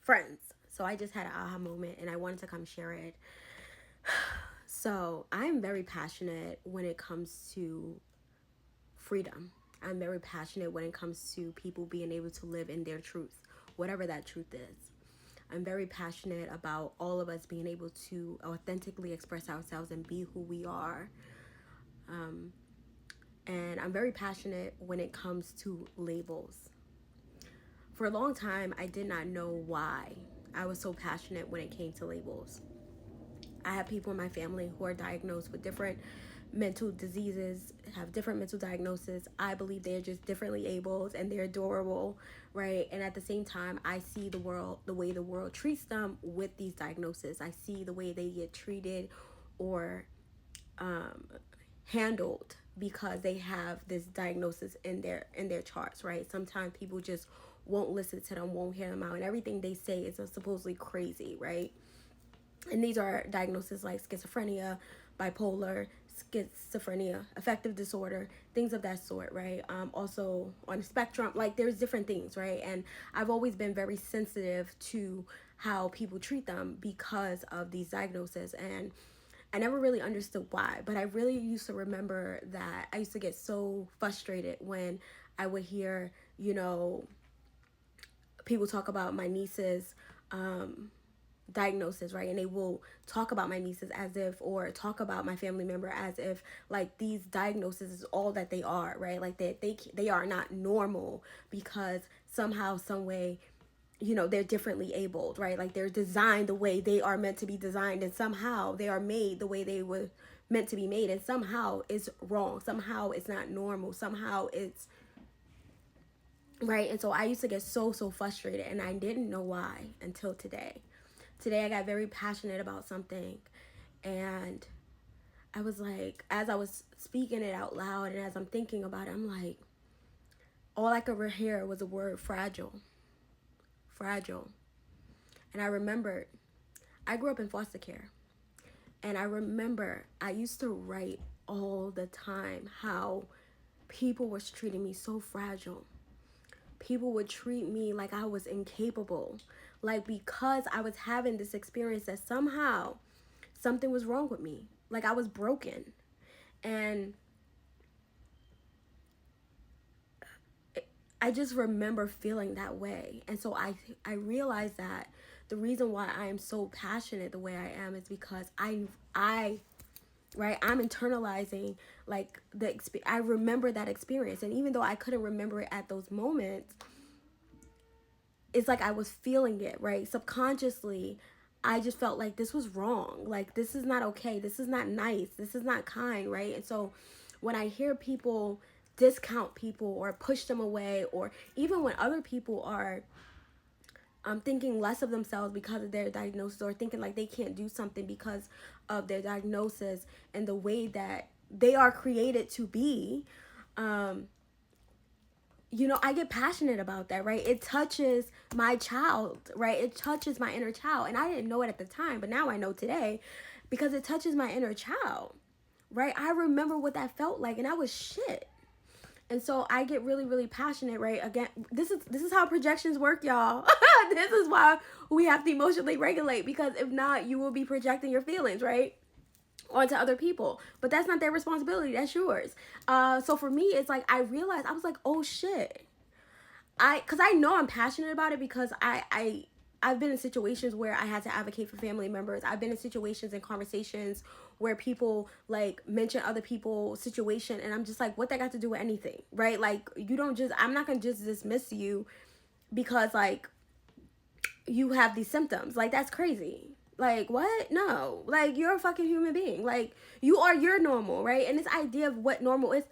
friends. So I just had an aha moment and I wanted to come share it. So I'm very passionate when it comes to freedom. I'm very passionate when it comes to people being able to live in their truth, whatever that truth is. I'm very passionate about all of us being able to authentically express ourselves and be who we are. And I'm very passionate when it comes to labels. For a long time, I did not know why I was so passionate when it came to labels. I have people in my family who are diagnosed with different mental diseases, have different mental diagnoses. I believe they're just differently abled and they're adorable, right? And at the same time, I see the world, the way the world treats them with these diagnoses. I see the way they get treated or handled because they have this diagnosis in their charts, right? Sometimes people just won't listen to them, won't hear them out, and everything they say is supposedly crazy, right? And these are diagnoses like schizophrenia, bipolar, schizophrenia, affective disorder, things of that sort, right? Also on the spectrum, like there's different things, right? And I've always been very sensitive to how people treat them because of these diagnoses. And I never really understood why, but I really used to remember that I used to get so frustrated when I would hear, people talk about my niece's diagnosis, right? And they will talk about my nieces as if, or talk about my family member as if like these diagnoses is all that they are, right? Like they are not normal because somehow, some way, they're differently abled, right? Like they're designed the way they are meant to be designed, and somehow they are made the way they were meant to be made, and somehow it's wrong, somehow it's not normal, somehow it's right. And so I used to get so frustrated, and I didn't know why until today. I got very passionate about something, and I was like, as I was speaking it out loud and as I'm thinking about it, I'm like, all I could hear was the word fragile. Fragile. And I remembered, I grew up in foster care. And I remember I used to write all the time how people was treating me so fragile. People would treat me like I was incapable. Like because I was having this experience that somehow something was wrong with me. Like I was broken. And I just remember feeling that way. And so I realized that the reason why I am so passionate the way I am is because I right, I'm internalizing like I remember that experience, and even though I couldn't remember it at those moments, it's like I was feeling it, right? Subconsciously, I just felt like this was wrong. Like this is not okay. This is not nice. This is not kind, right? And so when I hear people discount people or push them away, or even when other people are thinking less of themselves because of their diagnosis, or thinking like they can't do something because of their diagnosis and the way that they are created to be, I get passionate about that, right? It touches my child, right? It touches my inner child. And I didn't know it at the time, but now I know today because it touches my inner child, right? I remember what that felt like, and I was shit. And so I get really passionate, right? Again, this is how projections work, y'all. This is why we have to emotionally regulate, because if not, you will be projecting your feelings, right, onto other people. But that's not their responsibility, that's yours. So for me, it's like I realized, I was like, oh shit. Because I know I'm passionate about it, because I've been in situations where I had to advocate for family members. I've been in situations and conversations where people like mention other people's situation, and I'm just like, what that got to do with anything, right? Like, I'm not gonna just dismiss you because like you have these symptoms. Like, that's crazy. Like, what? No. Like, you're a fucking human being. Like, you're normal, right? And this idea of what normal is,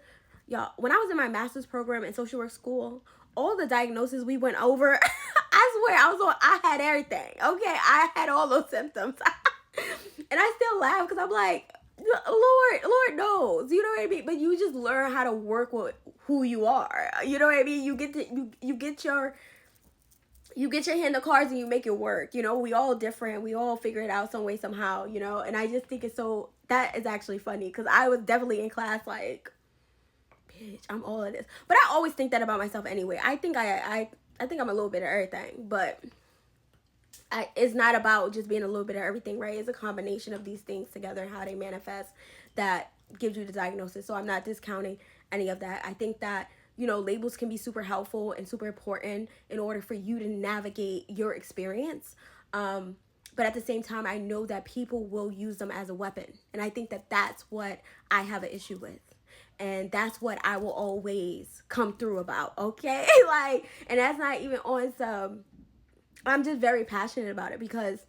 y'all, when I was in my master's program in social work school, all the diagnoses we went over, I swear, I had everything. Okay, I had all those symptoms. And I still laugh because I'm like, Lord knows, you know what I mean? But you just learn how to work with who you are. You know what I mean? You get your hand of cards and you make it work. We all different. We all figure it out some way, somehow, and I just think that is actually funny, because I was definitely in class like, bitch, I'm all of this. But I always think that about myself anyway. I think I'm a little bit of everything, but it's not about just being a little bit of everything, right? It's a combination of these things together and how they manifest that gives you the diagnosis. So I'm not discounting any of that. I think that, you know, labels can be super helpful and super important in order for you to navigate your experience. But at the same time, I know that people will use them as a weapon. And I think that that's what I have an issue with. And that's what I will always come through about, okay? Like, and that's not even on some, I'm just very passionate about it because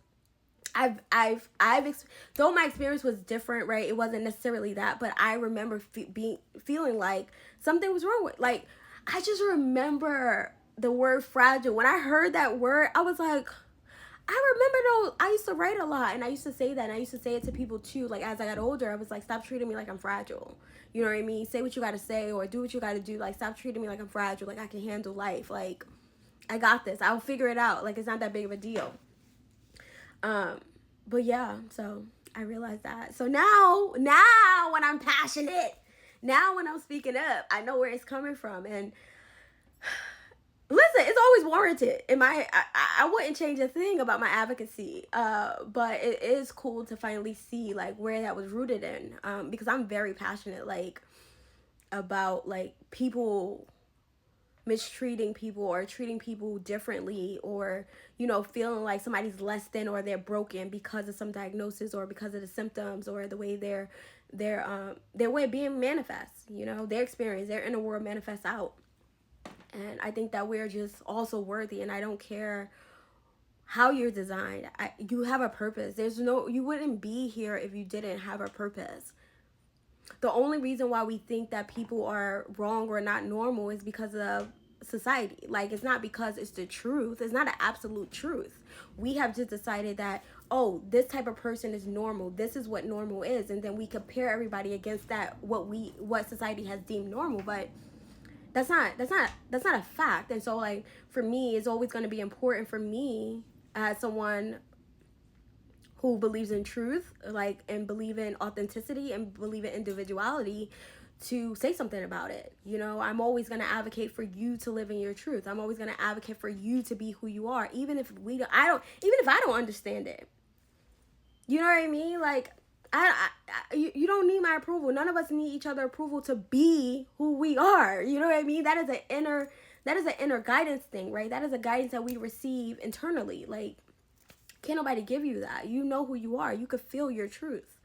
though my experience was different, right? It wasn't necessarily that, but I remember feeling like something was wrong with, like, I just remember the word fragile. When I heard that word, I was like, I remember though, I used to write a lot and I used to say that and I used to say it to people too. Like as I got older, I was like, stop treating me like I'm fragile. You know what I mean? Say what you gotta say or do what you gotta do. Like stop treating me like I'm fragile. Like I can handle life. Like I got this. I'll figure it out. Like it's not that big of a deal. But yeah, so I realized that. So now when I'm passionate, now when I'm speaking up, I know where it's coming from. And listen, it's always warranted. I wouldn't change a thing about my advocacy. But it is cool to finally see like where that was rooted in. Because I'm very passionate, like about like people mistreating people or treating people differently, or you know, feeling like somebody's less than or they're broken because of some diagnosis or because of the symptoms or the way their way of being manifests, you know, their experience, their inner world manifests out. And I think that we're just also worthy, and I don't care how you're designed. You have a purpose. You wouldn't be here if you didn't have a purpose. The only reason why we think that people are wrong or not normal is because of society. Like, it's not because it's the truth. It's not an absolute truth. We have just decided that, oh, this type of person is normal. This is what normal is. And then we compare everybody against that, what society has deemed normal. But that's not a fact. And so like for me, it's always going to be important for me as someone who believes in truth, like, and believe in authenticity and believe in individuality, to say something about it. You know, I'm always going to advocate for you to live in your truth. I'm always going to advocate for you to be who you are, even if I don't understand it. You know what I mean? Like, you don't need my approval. None of us need each other approval to be who we are. You know what I mean? That is an inner guidance thing, right? That is a guidance that we receive internally. Like, can't nobody give you that. You know who you are. You could feel your truth.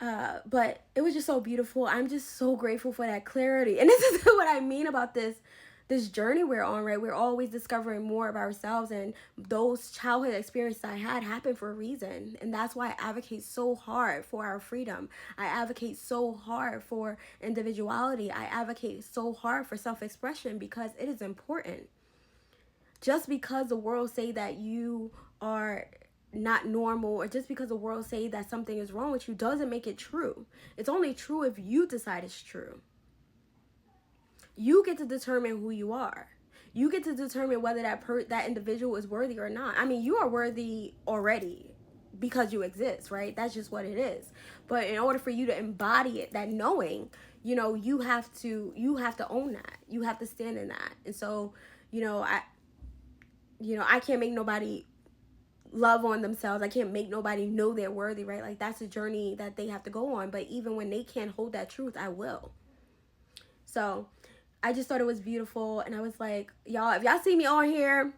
But it was just so beautiful. I'm just so grateful for that clarity. And this is what I mean about this journey we're on, right? We're always discovering more of ourselves, and those childhood experiences I had happened for a reason. And that's why I advocate so hard for our freedom. I advocate so hard for individuality. I advocate so hard for self-expression because it is important. Just because the world say that you are not normal, or just because the world say that something is wrong with you, doesn't make it true. It's only true if you decide it's true. You get to determine who you are. You get to determine whether that individual is worthy or not. I mean, you are worthy already because you exist, right? That's just what it is. But in order for you to embody it, that knowing, you know, you have to own that. You have to stand in that. And so, I can't make nobody love on themselves. I can't make nobody know they're worthy, right? Like, that's a journey that they have to go on. But even when they can't hold that truth, I will. So I just thought it was beautiful. And I was like, y'all, if y'all see me on here,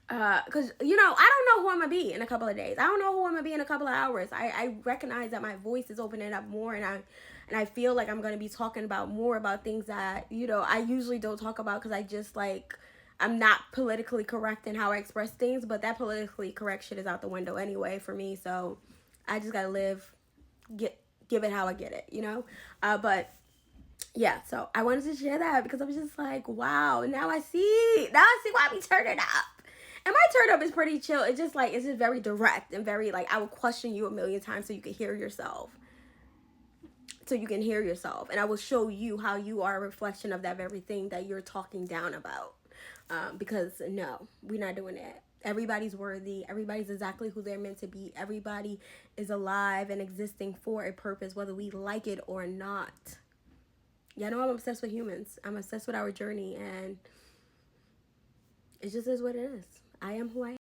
because, I don't know who I'm going to be in a couple of days. I don't know who I'm going to be in a couple of hours. I recognize that my voice is opening up more, and I feel like I'm going to be talking about more about things that, I usually don't talk about, because I just, like, I'm not politically correct in how I express things, but that politically correct shit is out the window anyway for me. So I just got to give it how I get it, but yeah, so I wanted to share that because I was just like, wow, now I see why we turn it up. And my turn up is pretty chill. It's just like, it's just very direct and very, like, I will question you a million times so you can hear yourself. And I will show you how you are a reflection of that very thing that you're talking down about. Because no, we're not doing that. Everybody's worthy. Everybody's exactly who they're meant to be. Everybody is alive and existing for a purpose, whether we like it or not. Yeah, I know I'm obsessed with humans. I'm obsessed with our journey, and it just is what it is. I am who I am.